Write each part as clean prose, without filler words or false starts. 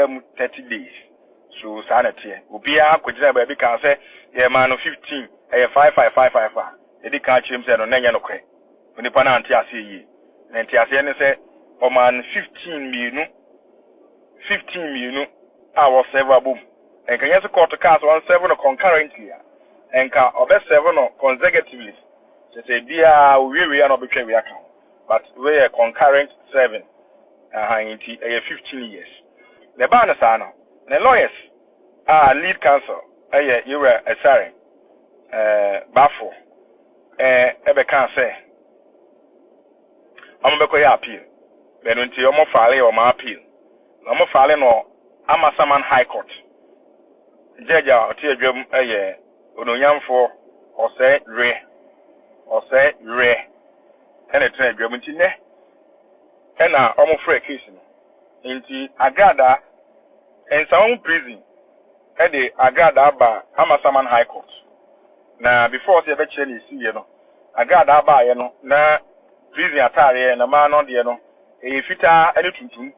come 30 days. So sanity. Ubia could baby can say, yeah, man of 15, a 55555. They can't change no nanya no kwe. When the pananti see ye. And Tiasian say, oh man, 15 million, I was several boom. And can you court to cast 17 concurrently? And can over 7 consecutively. They say, dear, we are not between we account. But we are concurrent 7. 15 years. The Banasano, the lawyers lead counsel, you were sorry, Baffle, Ebe can't say. I'm going to appeal. Then until you're filing or my appeal. I'm filing or Amasaman High Court. Judge, I'll tell you, Unoyam for or say Ray, and a train, Germany. And now, almost for a case into Agradaa and some prison at the Agradaa bar, Amasaman High Court. Now, before the ever see, Agradaa bar, now prison attire and a man on the a fita anything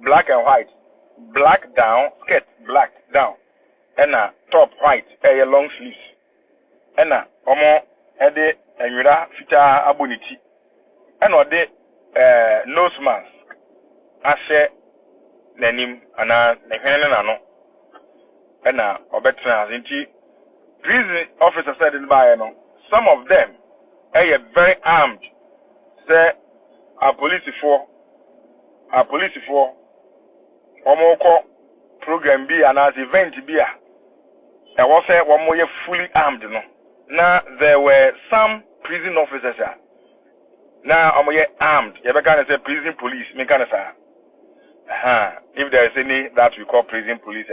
black and white, black down, skirt black down, and a top white, a long sleeves, and a at the and you fita abonity, and or the nose mask. Ashe nanim ana nehwene na no na obetra nti prison officer said in by no some of them are very armed say a police for omoko program bi and as event bi a e was say one more fully armed no na there were some prison officers now I'm armed. You ever can say prison police? Me can say, if there is any that we call prison police,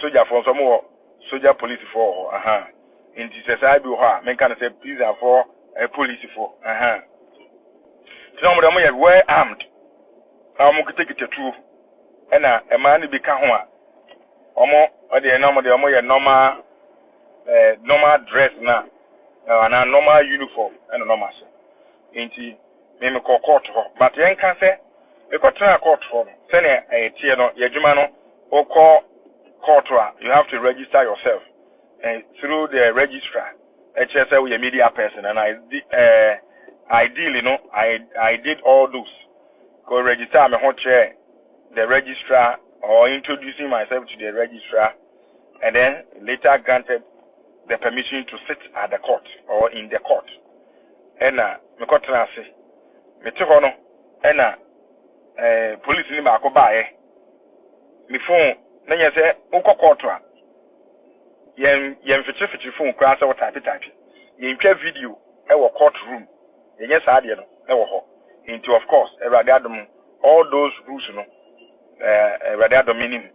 soldier for some more soldier police for, in this society, me can say prison for police for, some of them are well armed. I'm going to take it to two, and a man become one. Or the normal dress now. And a normal uniform and a normal show. Inti, me call court for, but you can say, you got to court for, send a tiano, Yajumano, or call court, you have to register yourself and through the registrar, HSL with a media person, and ideally, I did all those. Go register my hot chair, the registrar, or introducing myself to the registrar, and then later granted the permission to sit at the court or in the court. And me kotra say me te hono police ni ba ko baaye me phone na nya say ukọ court a yen fichi phone kra say what type yen twa video e wo courtroom yen sa ade no e wo ho into of course Agradaa adom all those rules no Agradaa adom minim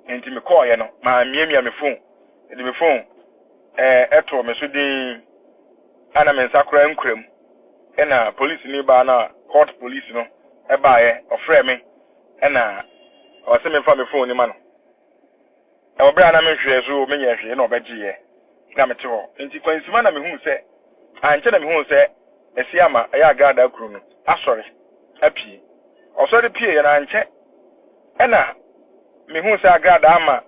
into me call ye no ma miamia me phone e me phone eto me so din ana me nsakra nkrem na police ni ba na court police no e baaye ofre me na o se me fa me phone ni ma no e obra na me hwe so me nya hwe na obegiye na me te ho nti kwansima na me hu se anche na me hu se esi ama ya Agradaa kru no asori apie osori pie na anche na me hu se Agradaa ama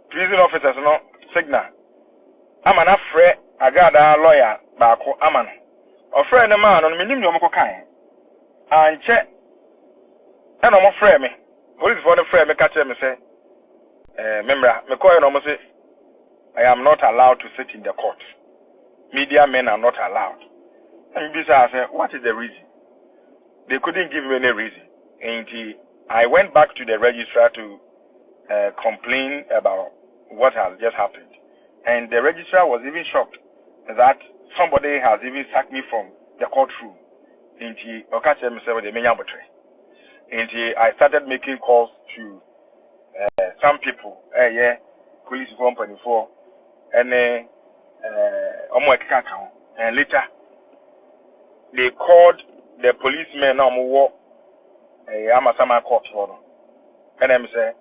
prison officers no signal ama na frɛ Agradaa lawyer baako ama no ɔfrɛ ne ma no menim ne ɔmkɔ kan anche ɛna ɔmo frɛ me police for the frɛ me ka kyerɛ me sɛ memra me call no ɔmo sɛ I am not allowed to sit in the court. Media men are not allowed. And this I said, what is the reason? They couldn't give me any reason. And I went back to the registrar to complain about what has just happened. And the registrar was even shocked that somebody has even sacked me from the courtroom. And I started making calls to some people, police company for, and later they called the policemen who Amasama court for them. And I said,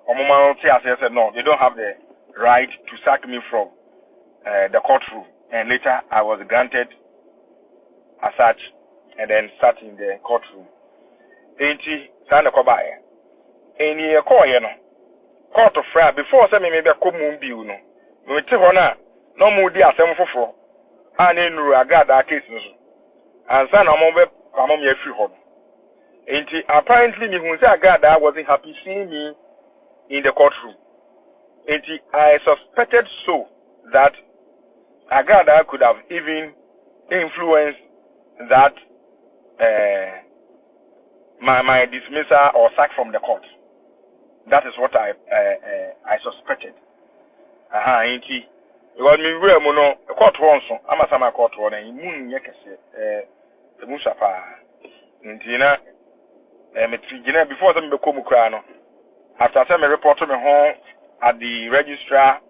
I said, no, they don't have the right to sack me from the courtroom. And later I was granted as such and then sat in the courtroom. enti sana ko bae eni e call ye no court of fra before say me be come biu no me te ho na no mu di asem foforo ana enuru Agradaa case no so ansa na mo be kwamom ya free ho enti apparently me hu say Agradaa wasn't happy seeing me in the courtroom enti I suspected so that Agradaa could have even influenced that my dismissal or sack from the court. That is what I suspected. Inti. Because me we no court won so. Ama sama court won and imun nye kese the musapa. Inti na me trijina before some be komu kra no. After some report me home at the registrar's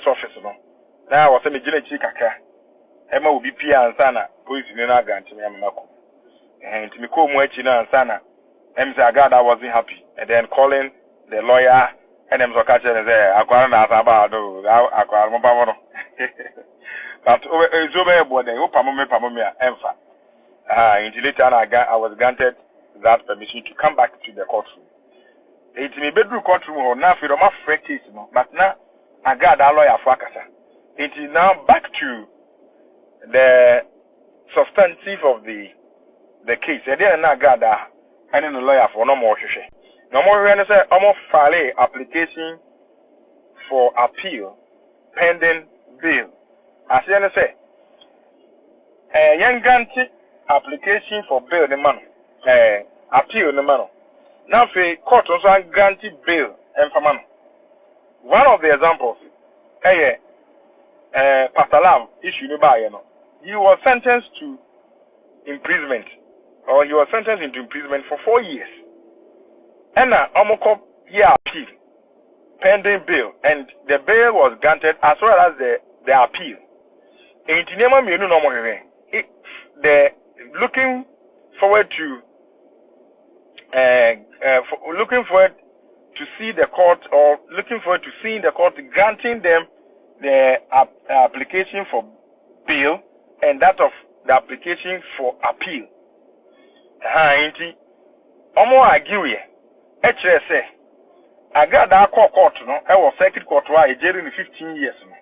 office no. Na was me gina chi kakra. Ema obi pia ansa na police ni na grant me amako. And me ko mu achi na ansana MC Agradaa wasn't happy and then calling the lawyer and them so catch and say akwara na asaba do akwara mo ba mo but so be bode o pamo me emfa until later I was granted that permission to come back to the courtroom. It me bedroom courtroom or na fi do ma free case no but na Agradaa lawyer for akasa. It is now back to the substantive of the case. And then Agradaa and then the lawyer for no more shushe. No more when say almost file application for appeal pending bail. As you say, young grantee application for bail the man appeal the man. Now for court also grantee bail and for man. One of the examples, Pastor Lam issue by he was sentenced to imprisonment. Or he was sentenced into imprisonment for 4 years. And now, appeal, pending bail, and the bail was granted as well as the appeal. And the looking forward to see the court or looking forward to seeing the court granting them the application for bail and that of the application for appeal. Omo argue say Agradaa court no e was circuit court wa ejeri ni 15 years no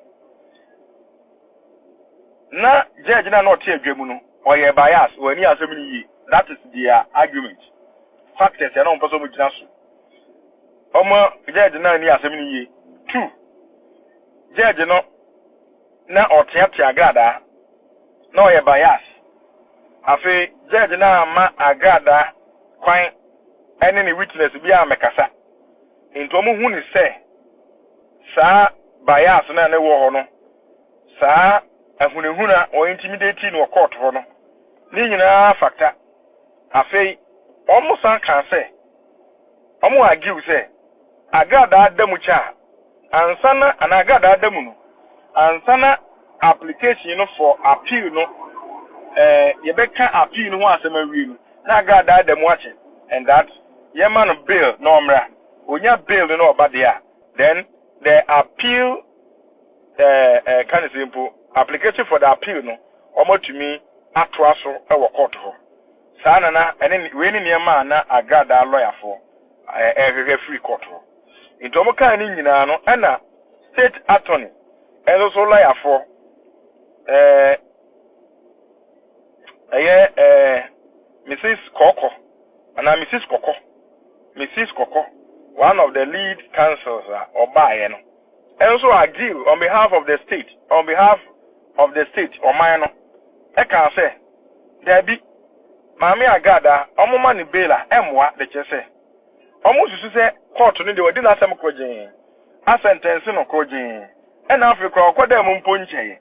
na judge na not adwemu no oye bias wani asem ni yi. That is their argument. Factors na on person mo gina so omo judge na ni asem ni yi. 2 judge no na otiatia Agradaa na oye bias afi judge na ma Agradaa kwan any witness bi amekasa into mo hu ni say sa bias na ne wo ho no sa ahunehuna o intimidate no court ho no ni nyina factor afi omo san kan say omo argue say Agradaa adamu cha ansana ana Agradaa adamu no ansana application no for appeal no yebeka appeal no asema wi no na Agradaa adamu ache and that yeman bill no mra onya bill no oba there then the appeal kind of simple application for the appeal no omo to me atwa so e wo court ho sa na ene we ni niam na Agradaa lawyer for free court ho into omo kan ni nyina no na state attorney and also lawyer for Mrs. Koko and Mrs. Koko, one of the lead counsels or by and also agree on behalf of the state, or minor. I can say there be Mami Agradaa, omo mani bela, emwa the chese. Almost to say court ni de wadi na asem kojin. A sentence no kojin. And Africa kwa dem mponche.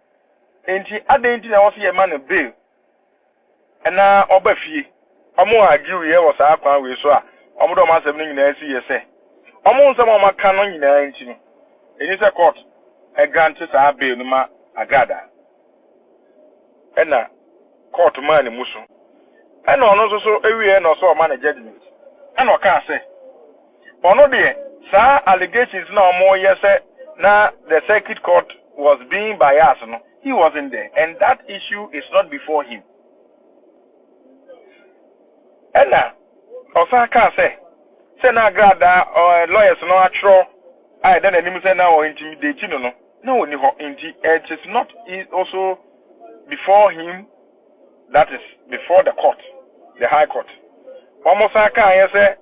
Enti adenti na wose ye man bail. And na oba fie. Omo agree ye was akwan we so a. Omo do ma asem ni nyina asi ye se. Omo nsem o maka no nyina enti no. Eni se court e grant sa bail no ma Agradaa. And na court man mu so. And ono so ewie na so man judgment. And o kan say ono de sa allegations na omo ye say na the circuit court was being biased no. He wasn't there, and that issue is not before him. ena osan ka say na Agradaa lawyers no atro I then anim say na o intimidate no no oni ho it is not also before him, that is before the court, the high court. Almost I can say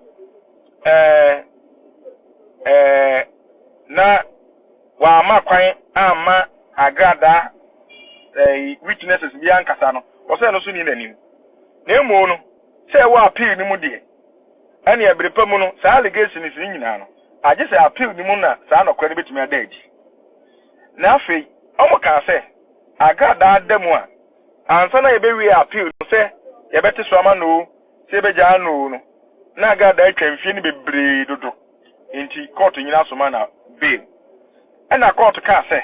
na wa ma kwan ama Agradaa witnesses bi ankasa no o say no so ni nanim na emu no say wa appeal ni mu de ene ebrepa mu no sa allegation is nyina no age say appeal ni mu na sa no kwani betumi adaji na afei omo kan say Agradaa demu a ansa na yebewi appeal no say yebete so ama no say beja no no na Agradaa atwamfie ni bebre dodo enti court nyina so ma na bail ena court ka say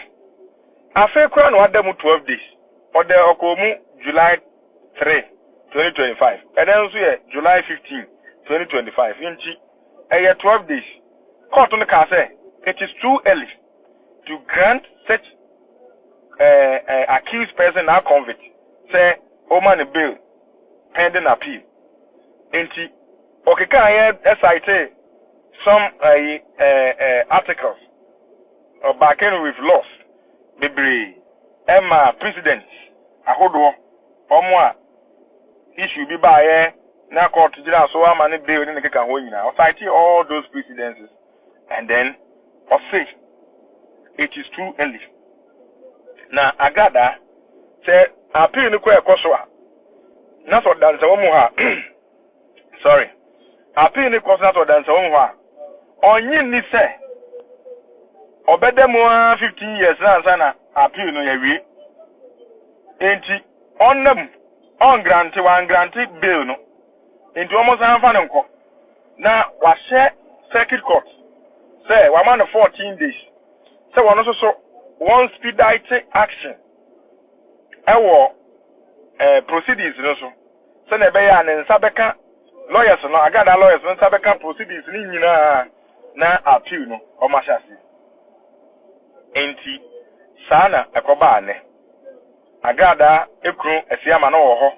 afei kura no adamu 12 days ode okomu July 3 2025 and then so July 15 2025 enti 12 days court no ka say it is too early to grant such accused person now convict say woman bail pending appeal enti okeka cite some articles backing with laws bebre emma president ahodo omo issue bi ba na court jira so ama ne bail ne keka ho nyina cite all those precedences and then say it is too early. Na Agradaa say appeal ni ko ekoso a na so danse wo mu ha sorry appeal ni ko na so danse wo mu ha onyi ni say obedemu 15 years na ansa na appeal no yawie enti onnam on grant bail no enti almost anfa ne nko na wa share circuit court say wa man 14 days say one so one speedite action ewo proceedings no so na be ya ne nsabeka lawyers no Agradaa lawyers no nsabeka proceedings ni nyina na appeal no o machasi enti sana ekoba ne Agradaa ekuru esiama no wo ho